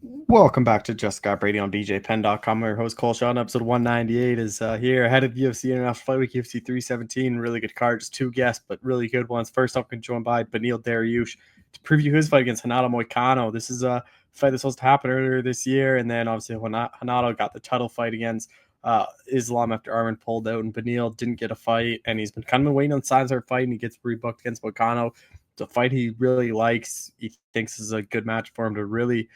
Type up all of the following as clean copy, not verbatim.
Welcome back to Just Got Brady on BJPenn.com. Our host Cole Shelton, episode 198 is here ahead of UFC International Fight Week, UFC 317. Really good card, just two guests, but really good ones. First up, joined by Beneil Dariush to preview his fight against Renato Moicano. This is a fight that's supposed to happen earlier this year, and then obviously when Renato got the title fight against Islam after Arman pulled out, and Beneil didn't get a fight, and he's been kind of waiting on signs of a fight, and he gets rebooked against Moicano. It's a fight he really likes. He thinks is a good match for him to really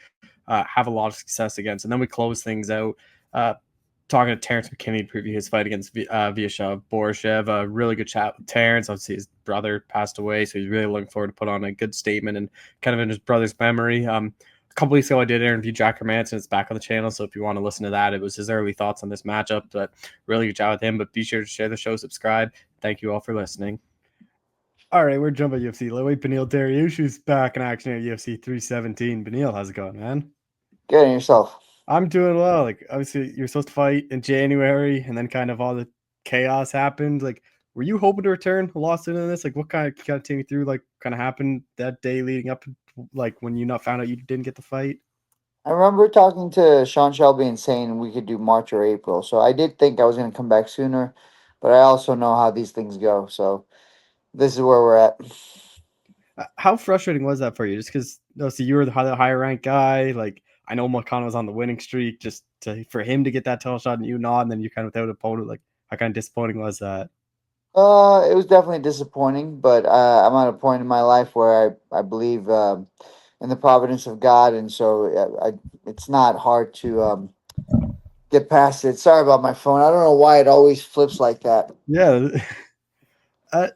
have a lot of success against. And then we close things out talking to Terrance McKinney to preview his fight against Vyashav Borishev. A really good chat with Terrance. Obviously, his brother passed away, so he's really looking forward to put on a good statement and kind of in his brother's memory. A couple weeks ago, I did interview Jack Hermanson. It's back on the channel, so if you want to listen to that, it was his early thoughts on this matchup. But really good chat with him. But be sure to share the show, subscribe. Thank you all for listening. All right, we're jumping UFC. Lightweight Beneil Dariush, who's back in action at UFC 317. Beneil, how's it going, man? Good on yourself. I'm doing well. Like, obviously, you're supposed to fight in January, and then kind of all the chaos happened. Like, were you hoping to return a loss into this? Like, what kind of take me through? Like, kind of happened that day leading up, like when you not found out you didn't get the fight. I remember talking to Sean Shelby and saying we could do March or April. So I did think I was going to come back sooner, but I also know how these things go. So this is where we're at. How frustrating was that for you? Just because, see, you were the higher ranked guy. Like, I know Makana was on the winning streak. Just for him to get that title shot and you not, and then you kind of without an opponent. Like, how kind of disappointing was that? It was definitely disappointing, but I'm at a point in my life where I believe in the providence of God, and so it's not hard to get past it. Sorry about my phone. I don't know why it always flips like that. Yeah. uh,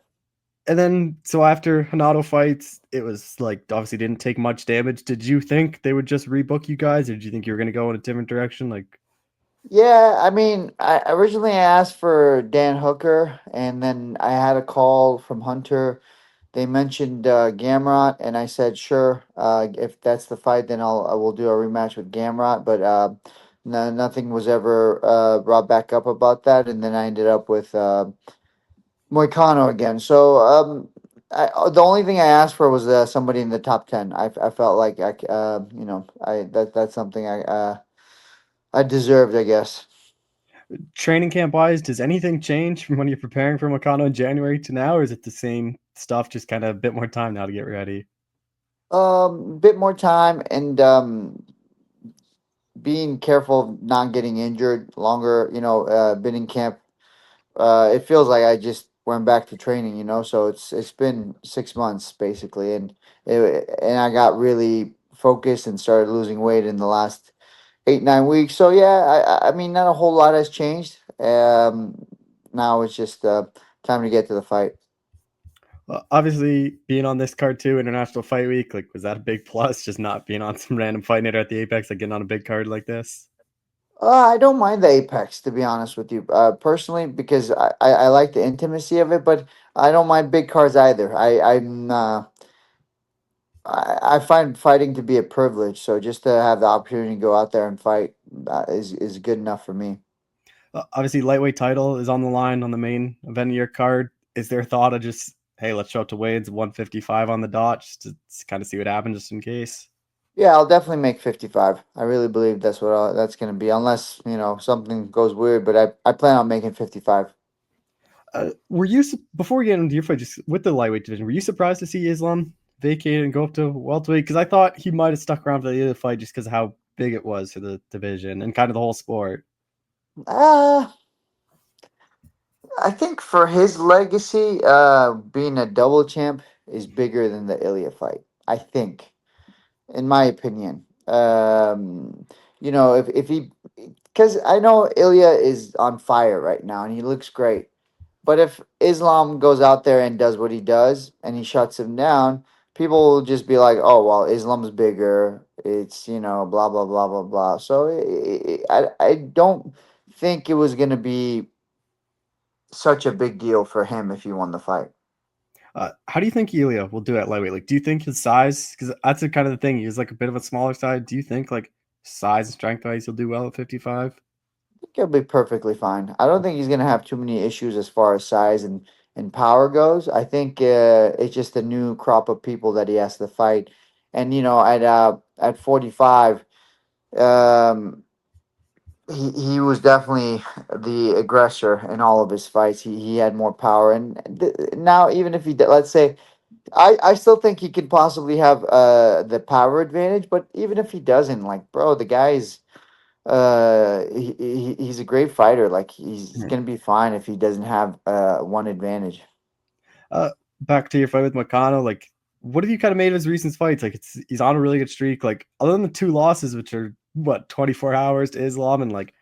And then, so after Hanato fights, it was like obviously didn't take much damage. Did you think they would just rebook you guys, or did you think you were going to go in a different direction? Like, Yeah, I mean, I originally asked for Dan Hooker, and then I had a call from Hunter. They mentioned Gamrot, and I said sure. If that's the fight, then I will do a rematch with Gamrot. But no, nothing was ever brought back up about that, and then I ended up with Moicano again. So the only thing I asked for was somebody in the top 10. I felt like that's something I deserved, I guess. training camp wise, does anything change from when you're preparing for Makano in January to now, or is it the same stuff, just kind of a bit more time now to get ready? Bit more time and being careful of not getting injured longer. Been in camp. It feels like I just went back to training. So it's been 6 months basically, and I got really focused and started losing weight in the last 8 9 weeks. So yeah, I mean not a whole lot has changed. Now it's just time to get to the fight. Obviously, being on this card too, International Fight Week, like, was that a big plus? Just not being on some random fight night at the Apex, like getting on a big card like this. I don't mind the Apex, to be honest with you, personally, because I like the intimacy of it, but I don't mind big cards either. I find fighting to be a privilege, so just to have the opportunity to go out there and fight is good enough for me. Obviously, lightweight title is on the line on the main event of your card. Is there a thought of just, hey, let's show up to Wade's 155 on the dot just to kind of see what happens, just in case? Yeah, I'll definitely make 55. I really believe that's going to be, unless something goes weird. But I plan on making 55. Were you before we get into your fight, just with the lightweight division, were you surprised to see Islam vacate and go up to welterweight? Because I thought he might have stuck around for the other fight just because of how big it was for the division and kind of the whole sport. Uh, I think for his legacy, being a double champ is bigger than the Ilya fight. I think, in my opinion. If he, because I know Ilya is on fire right now and he looks great. But if Islam goes out there and does what he does and he shuts him down, people will just be like, "Oh, well, Islam's bigger. It's blah blah blah blah blah." So I don't think it was gonna be such a big deal for him if he won the fight. How do you think Ilya will do at lightweight? Like, do you think his size? Because that's a kind of the thing. He's like a bit of a smaller side. Do you think like size and strength wise he'll do well at 55? I think he'll be perfectly fine. I don't think he's gonna have too many issues as far as size and power goes. I think it's just a new crop of people that he has to fight, and at 45. Um, he was definitely the aggressor in all of his fights. He had more power, and now even if let's say, I still think he could possibly have the power advantage. But even if he doesn't, like, bro, the guy's he's a great fighter. Like, he's Mhm. gonna be fine if he doesn't have one advantage. Uh, Back to your fight with McConnell, like, what have you kind of made of his recent fights? Like, he's on a really good streak. Like, other than the two losses, which are what 24 hours to Islam and like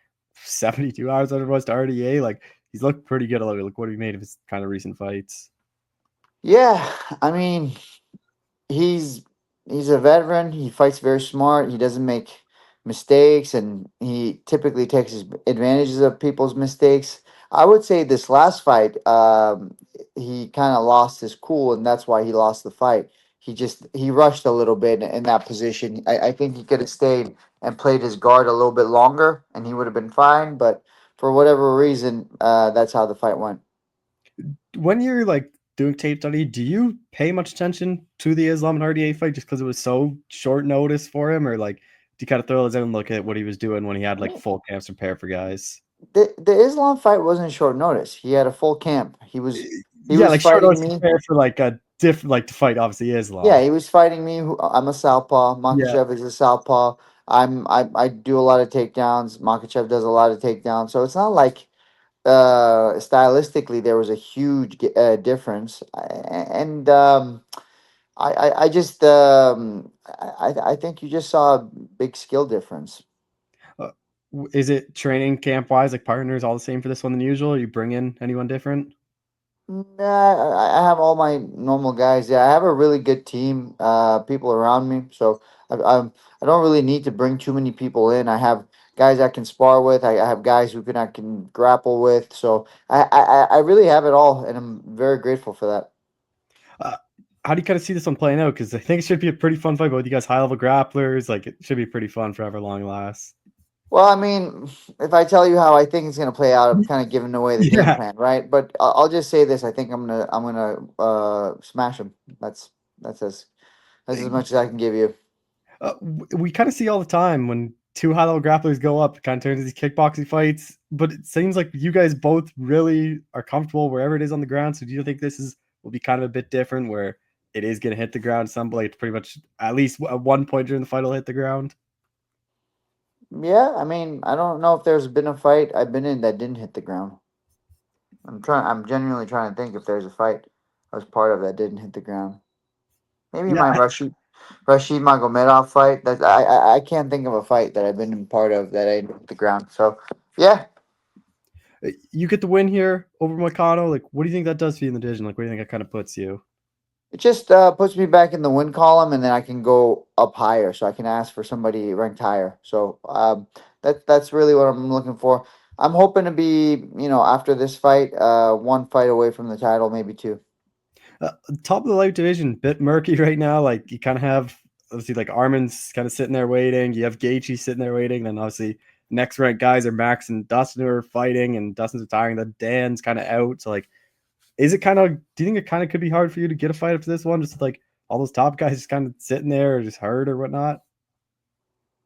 72 hours that it was to RDA, like he's looked pretty good. Like, what have you made of his kind of recent fights? Yeah, I mean, he's he's a veteran. He fights very smart. He doesn't make mistakes, and he typically takes his advantages of people's mistakes. I would say this last fight, he kind of lost his cool, and that's why he lost the fight. He rushed a little bit in that position. I think he could have stayed and played his guard a little bit longer, and he would have been fine. But for whatever reason, that's how the fight went. When you're like doing tape study, do you pay much attention to the Islam and RDA fight just because it was so short notice for him, or like do you kind of throw his own look at what he was doing when he had I like mean, full camps to prepare for guys? the Islam fight wasn't short notice. He had a full camp. He Yeah, was like short fighting notice to me. prepare for like a different like to fight obviously Yeah, Islam. he was fighting me. I'm a southpaw. Yeah. Makachev is a southpaw. I do a lot of takedowns. Makachev does a lot of takedowns. So it's not like stylistically there was a huge difference. And I just I think you just saw a big skill difference. Uh, is it training camp wise like partners all the same for this one than usual? Or you bring in anyone different? Nah, I have all my normal guys. Yeah, I have a really good team, people around me. So I don't really need to bring too many people in. I have guys I can spar with. I have guys I can grapple with. So I really have it all, and I'm very grateful for that. Uh, how do you kind of see this one playing out? Because I think it should be a pretty fun fight. Both you guys high level grapplers, like it should be pretty fun for however long it lasts. Well, I mean, if I tell you how I think it's gonna play out, I'm kind of giving away the game Yeah. plan, right? But I'll just say this: I think I'm gonna smash him. That's as much as I can give you. We kind of see all the time when two high level grapplers go up, it kind of turns into these kickboxing fights. But it seems like you guys both really are comfortable wherever it is on the ground. So do you think this is will be kind of a bit different where it is going to hit the ground? Some like pretty much at least at one point during the fight will hit the ground. Yeah, I mean, I don't know if there's been a fight I've been in that didn't hit the ground. I'm genuinely trying to think if there's a fight I was part of that didn't hit the ground. Maybe Yeah, my Rashid Magomedov fight. That I can't think of a fight that I've been in part of that I didn't hit the ground. So yeah, you get the win here over Moicano. Like, what do you think that does for you in the division? Like, where do you think it kind of puts you? it just puts me back in the win column, and then I can go up higher, so I can ask for somebody ranked higher. So that's really what I'm looking for. I'm hoping to be, after this fight, one fight away from the title, maybe two. Uh, Top of the light division, bit murky right now. Like you kind of have obviously like Armin's kind of sitting there waiting. You have Gaethje sitting there waiting. Then obviously next ranked guys are Max and Dustin who are fighting, and Dustin's retiring. Then Dan's kind of out. So like, is it kind of? Do you think it kind of could be hard for you to get a fight after this one? Just like all those top guys just kind of sitting there or just hurt or whatnot.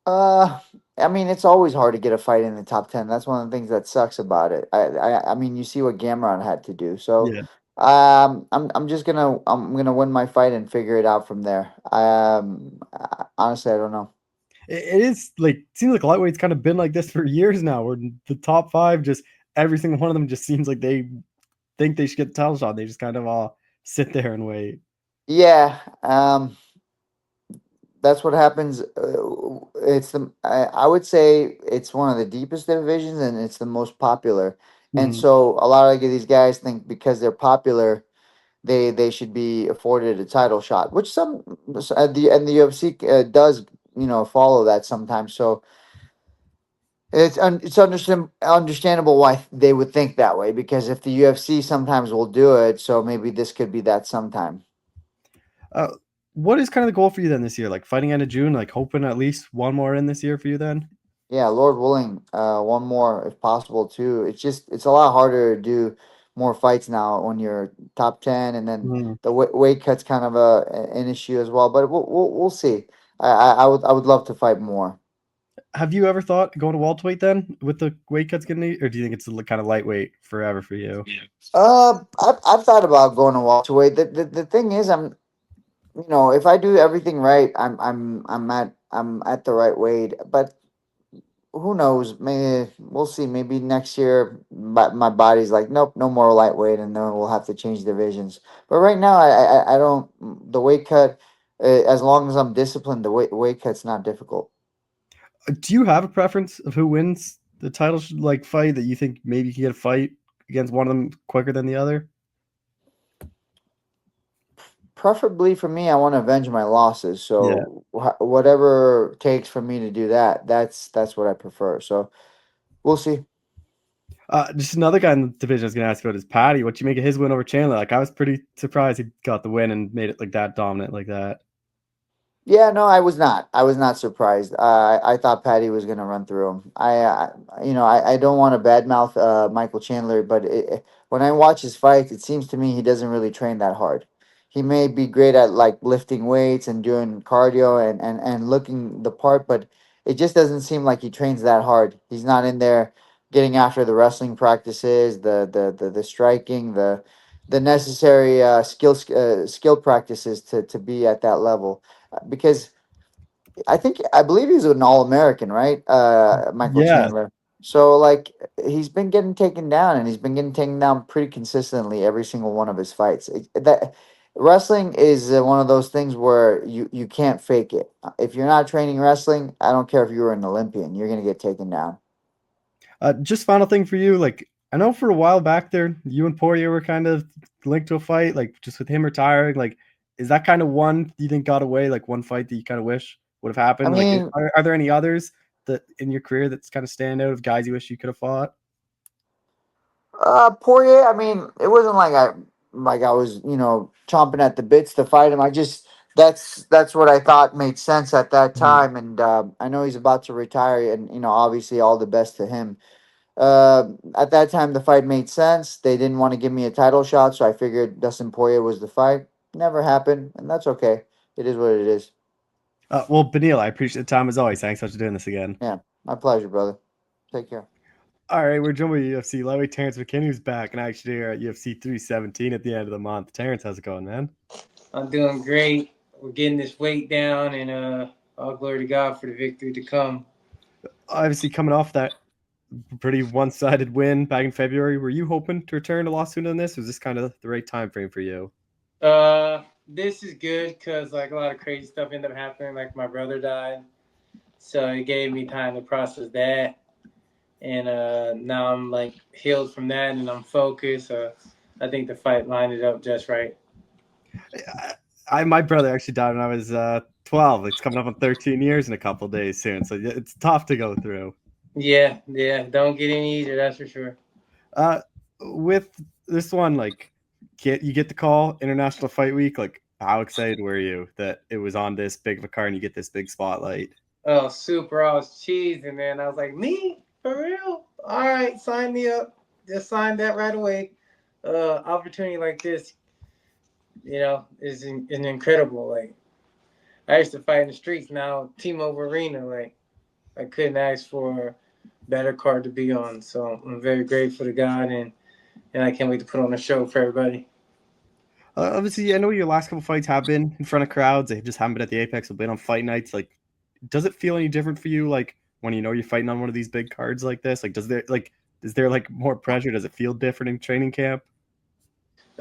Uh, I mean, it's always hard to get a fight in the top 10. That's one of the things that sucks about it. I mean, you see what Gamron had to do. So, Yeah, I'm gonna win my fight and figure it out from there. Honestly, I don't know. it is like seems like lightweight's kind of been like this for years now. Where the top five, just every single one of them, just seems like they think they should get the title shot. They just kind of all sit there and wait. Yeah, that's what happens. I would say it's one of the deepest divisions, and it's the most popular. And Mhm. so a lot of these guys think because they're popular, they should be afforded a title shot, which some the UFC does follow that sometimes. So it's understandable why they would think that way, because if the UFC sometimes will do it, so maybe this could be that sometime. Uh, what is kind of the goal for you then this year? Like fighting end of June, like hoping at least one more in this year for you then? Yeah, Lord willing, one more if possible too. It's a lot harder to do more fights now when you're top 10, and then Mhm. the weight cut's kind of an issue as well. But we'll see. I would love to fight more. Have you ever thought going to welterweight then with the weight cuts getting, or do you think it's kind of lightweight forever for you? I've thought about going to welterweight. The thing is, if I do everything right, I'm at the right weight. But who knows? Maybe we'll see. Maybe next year, my body's like, nope, no more lightweight, and then we'll have to change divisions. But right now, I don't. The weight cut, as long as I'm disciplined, the weight cut's not difficult. Do you have a preference of who wins the title like fight that you think maybe you can get a fight against one of them quicker than the other? Preferably for me, I want to avenge my losses. Yeah. So whatever it takes for me to do that, that's what I prefer. So we'll see. Just another guy in the division I was going to ask about is Patty. What you make of his win over Chandler? Like, I was pretty surprised he got the win and made it like that dominant like that. Yeah, no, I was not. I was not surprised. I thought Patty was going to run through him. I don't want to badmouth Michael Chandler, but when I watch his fights, it seems to me he doesn't really train that hard. He may be great at like lifting weights and doing cardio and looking the part, but it just doesn't seem like he trains that hard. He's not in there getting after the wrestling practices, the striking, the necessary skill practices to be at that level because I believe he's an All American, right? Michael Yeah. Chandler. So like he's been getting taken down, and he's been getting taken down pretty consistently every single one of his fights. That wrestling is one of those things where you can't fake it. If you're not training wrestling, I don't care if you were an Olympian, you're gonna get taken down. Just final thing for you, like I know for a while back there, you and Poirier were kind of linked to a fight, like just with him retiring. Like, is that kind of one you think got away? Like one fight that you kind of wish would have I happened? Like, mean, are there any others that in your career that's kind of stand out of guys you wish you could have fought? Poirier. I mean, it wasn't like I was chomping at the bits to fight him. I just that's what I thought made sense at that Mhm. time, and I know he's about to retire, and obviously all the best to him. At that time, the fight made sense. They didn't want to give me a title shot, so I figured Dustin Poirier was the fight. Never happened, and that's okay. It is what it is. Well, Beneil, I appreciate the time as always. Thanks so much for doing this again. Yeah, my pleasure, brother. Take care. All right, we're joined by UFC lightweight Terrance McKinney, who's back and actually here at UFC 317 at the end of the month. Terrance, how's it going, man? I'm doing great. We're getting this weight down, and all glory to God for the victory to come. Obviously, coming off that pretty one-sided win back in February, were you hoping to return a lot sooner than this? Was this kind of the right time frame for you? This is good because like a lot of crazy stuff ended up happening. Like my brother died, so it gave me time to process that, and now I'm like healed from that, and I'm focused. I think the fight lined it up just right. My brother actually died when I was 12. It's coming up on 13 years in a couple days soon, so it's tough to go through. Yeah, yeah. Don't get any easier, that's for sure. Uh, with this one, like, get the call International Fight Week. Like, how excited were you that it was on this big of a card and you get this big spotlight? Oh, super! I was cheesing, man. I was like, me for real? All right, sign me up. Just sign that right away. Opportunity like this, is incredible. Like I used to fight in the streets. Now T-Mobile Arena, like I couldn't ask for a better card to be on. So I'm very grateful to God, and I can't wait to put on a show for everybody. Obviously, I know your last couple fights have been in front of crowds. They just haven't been at the Apex. They've been on fight nights. Like, does it feel any different for you? Like when you know you're fighting on one of these big cards like this? Like, is there like more pressure? Does it feel different in training camp?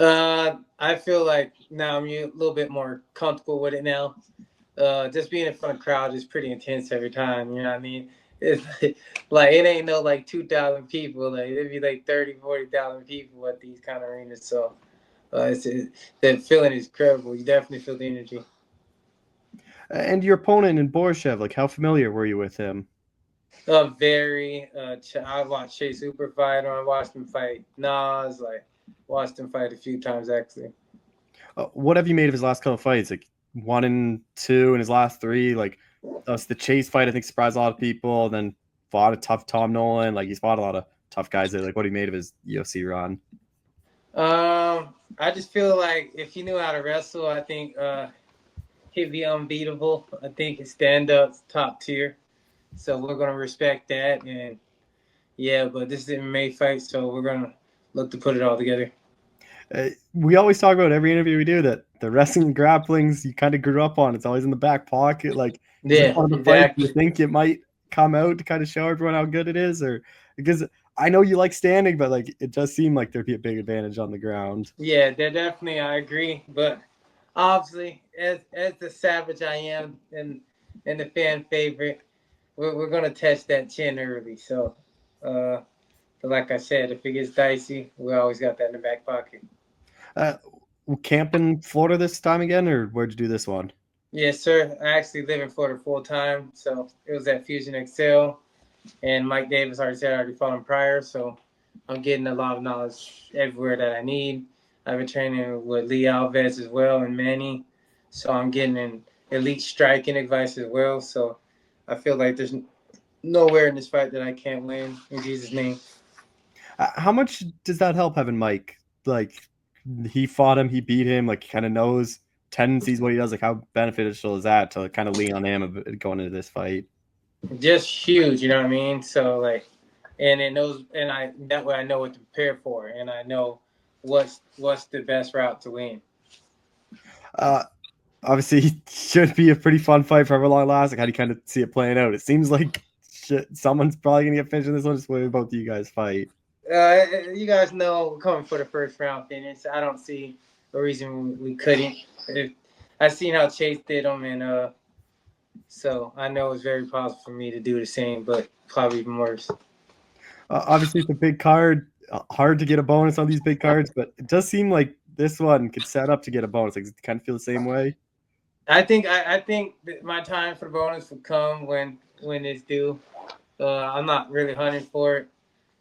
I feel like now I'm a little bit more comfortable with it now. Just being in front of crowd is pretty intense every time. You know what I mean? It's like it ain't no like 2,000 people. Like it'd be like 30, 40,000 people at these kind of arenas. So that feeling is incredible. You definitely feel the energy. And your opponent in Borshev, like, how familiar were you with him? Very. I watched Chase Super fight, or I watched him fight Nas. Like watched him fight a few times actually. What have you made of his last couple of fights? Like 1 and 2 in his last three. Like the Chase fight, I think surprised a lot of people. Then fought a tough Tom Nolan. Like he's fought a lot of tough guys. There. Like what he made of his UFC run. I just feel like if he knew how to wrestle, I think he'd be unbeatable. I think his stand up's top tier. So we're gonna respect that, and yeah, but this is an MMA fight, so we're gonna look to put it all together. We always talk about every interview we do that the wrestling and grapplings you kind of grew up on. It's always in the back pocket. Like, is this Yeah, one of the fights you exactly. think it might come out to kind of show everyone how good it is, or because I know you like standing, but like it does seem like there'd be a big advantage on the ground. Yeah, they're definitely. I agree, but obviously, as the savage I am, and the fan favorite, we're gonna test that chin early. So, uh, but like I said, if it gets dicey, we always got that in the back pocket. Uh, Camp in Florida this time again, or where'd you do this one? Yes, sir. I actually live in Florida full time, so it was at Fusion Excel, and Mike Davis already said I already fought him prior, so I'm getting a lot of knowledge everywhere that I need. I've been training with Lee Alves as well and Manny, so I'm getting an elite striking advice as well. So I feel like there's nowhere in this fight that I can't win in Jesus' name. How much does that help having Mike? Like, he fought him, he beat him, like, he kind of knows tendencies, what he does. Like, how beneficial is that to kind of lean on him a bit going into this fight? Just huge, you know what I mean? So like, and it knows, and I that way I know what to prepare for, and I know what's the best route to win. Uh, Obviously, it should be a pretty fun fight for however long it lasts. Like, how do you kind of see it playing out? It seems like someone's probably gonna get finished in this one. Just wait both of you guys fight. You guys know we're coming for the first round finish. I don't see a reason we couldn't. If, I seen how Chase did them, and so I know it's very possible for me to do the same, but probably even worse. Obviously, it's a big card. Hard to get a bonus on these big cards, but it does seem like this one could set up to get a bonus. Like, kind of feel the same way. I think that my time for the bonus will come when it's due. I'm not really hunting for it,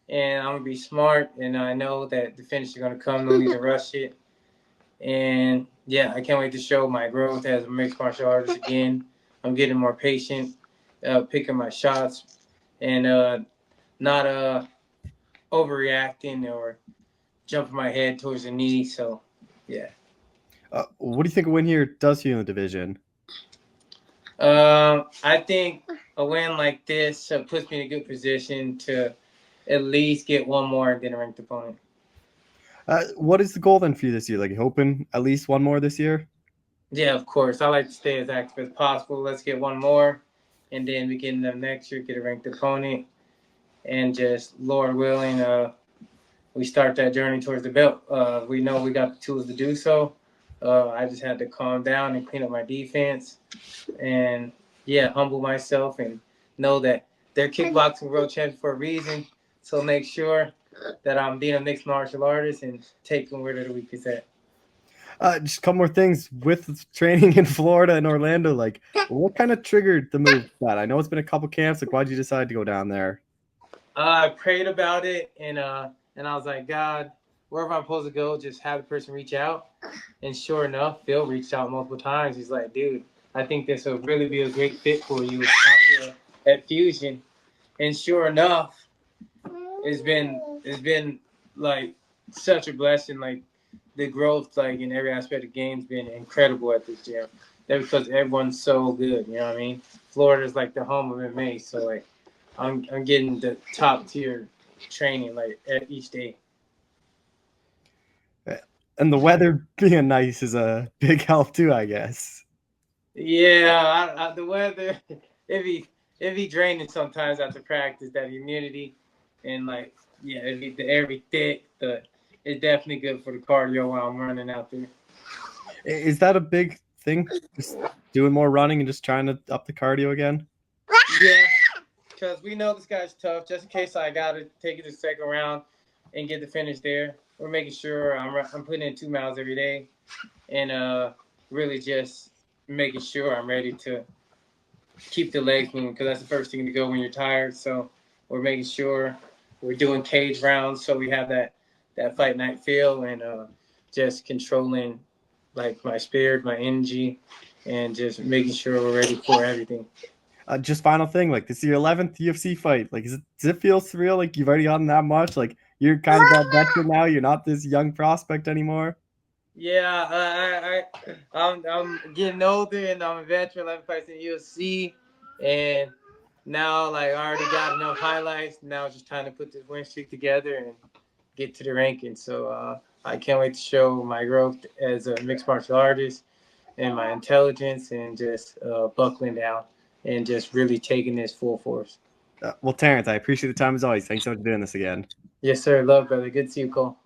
and I'm gonna be smart, and I know that the finish is gonna come. No need to rush it, and yeah, I can't wait to show my growth as a mixed martial artist again. I'm getting more patient, picking my shots, and not overreacting or jumping my head towards the knee. So, yeah. What do you think a win here does for you in the division? I think a win like this puts me in a good position to at least get one more and then a ranked opponent. What is the goal then for you this year? Like, hoping at least one more this year? Yeah, of course. I like to stay as active as possible. Let's get one more, and then we get into next year, get a ranked opponent, and just Lord willing, we start that journey towards the belt. We know we got the tools to do so. I just had to calm down and clean up my defense, and yeah, humble myself and know that they're kickboxing world champions for a reason. So make sure that I'm being a mixed martial artist and take them where the weak is at. Just a couple more things with training in Florida and Orlando. Like, what kind of triggered the move? That I know it's been a couple camps. Like, why'd you decide to go down there? I prayed about it, and I was like, God, wherever I'm supposed to go, just have the person reach out. And sure enough, Phil reached out multiple times. He's like, dude, I think this will really be a great fit for you out here at Fusion. And sure enough, it's been like such a blessing. Like the growth, like in every aspect of the game's been incredible at this gym. That's because everyone's so good. You know what I mean? Florida's like the home of MMA, so like I'm getting the top tier training like at each day. And the weather being nice is a big help too, I guess. Yeah, the weather it be draining sometimes after practice. That humidity and like yeah, the air be thick, but it's definitely good for the cardio while I'm running out there. Is that a big thing? Just doing more running and just trying to up the cardio again? Yeah, because we know this guy's tough. Just in case I gotta take it to the second round and get the finish there, we're making sure I'm putting in 2 miles every day, and really just making sure I'm ready to keep the legs moving because that's the first thing to go when you're tired. So we're making sure we're doing cage rounds so we have that fight night feel and just controlling like my spirit, my energy, and just making sure we're ready for everything. Just final thing, like this is your 11th UFC fight. Like, does it feel surreal? Like you've already gotten that much. Like you're kind of that veteran now. You're not this young prospect anymore. Yeah, I'm getting older and I'm a veteran. 11 fights in UFC, and now, like, I already got enough highlights. Now it's just time to put this win streak together and get to the ranking. So I can't wait to show my growth as a mixed martial artist and my intelligence and just buckling down and just really taking this full force. Well, Terrance, I appreciate the time as always. Thanks so much for doing this again. Yes, sir. Love, brother. Good to see you, Cole.